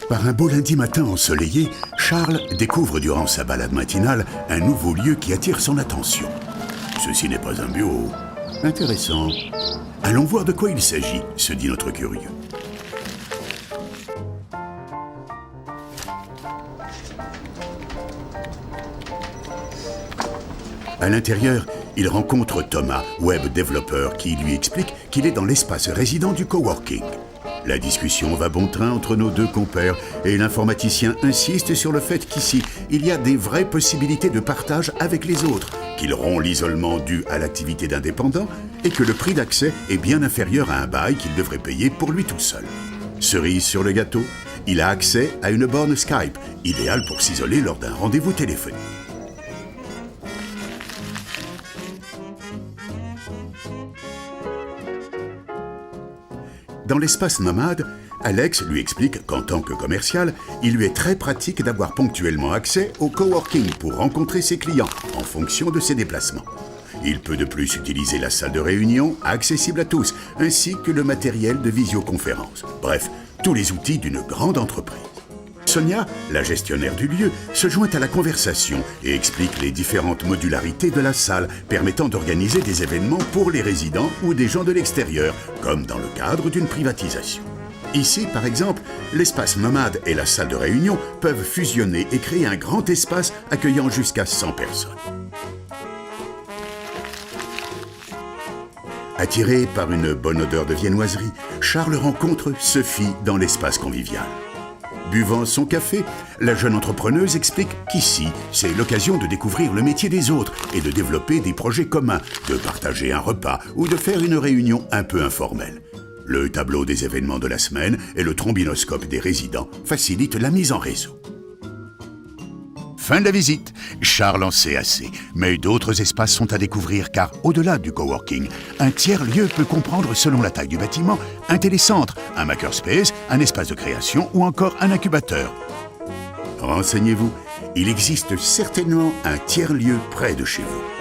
Par un beau lundi matin ensoleillé, Charles découvre durant sa balade matinale un nouveau lieu qui attire son attention. Ceci n'est pas un bureau. Intéressant. Allons voir de quoi il s'agit, se dit notre curieux. À l'intérieur, il rencontre Thomas, web développeur, qui lui explique qu'il est dans l'espace résident du coworking. La discussion va bon train entre nos deux compères et l'informaticien insiste sur le fait qu'ici, il y a des vraies possibilités de partage avec les autres, qu'il rompt l'isolement dû à l'activité d'indépendant et que le prix d'accès est bien inférieur à un bail qu'il devrait payer pour lui tout seul. Cerise sur le gâteau, il a accès à une borne Skype, idéale pour s'isoler lors d'un rendez-vous téléphonique. Dans l'espace nomade, Alex lui explique qu'en tant que commercial, il lui est très pratique d'avoir ponctuellement accès au coworking pour rencontrer ses clients en fonction de ses déplacements. Il peut de plus utiliser la salle de réunion accessible à tous, ainsi que le matériel de visioconférence. Bref, tous les outils d'une grande entreprise. Sonia, la gestionnaire du lieu, se joint à la conversation et explique les différentes modularités de la salle permettant d'organiser des événements pour les résidents ou des gens de l'extérieur, comme dans le cadre d'une privatisation. Ici, par exemple, l'espace nomade et la salle de réunion peuvent fusionner et créer un grand espace accueillant jusqu'à 100 personnes. Attiré par une bonne odeur de viennoiserie, Charles rencontre Sophie dans l'espace convivial. Buvant son café, la jeune entrepreneuse explique qu'ici, c'est l'occasion de découvrir le métier des autres et de développer des projets communs, de partager un repas ou de faire une réunion un peu informelle. Le tableau des événements de la semaine et le trombinoscope des résidents facilitent la mise en réseau. Fin de la visite. Charles en sait assez, mais d'autres espaces sont à découvrir car au-delà du coworking, un tiers-lieu peut comprendre selon la taille du bâtiment un télécentre, un makerspace, un espace de création ou encore un incubateur. Renseignez-vous, il existe certainement un tiers-lieu près de chez vous.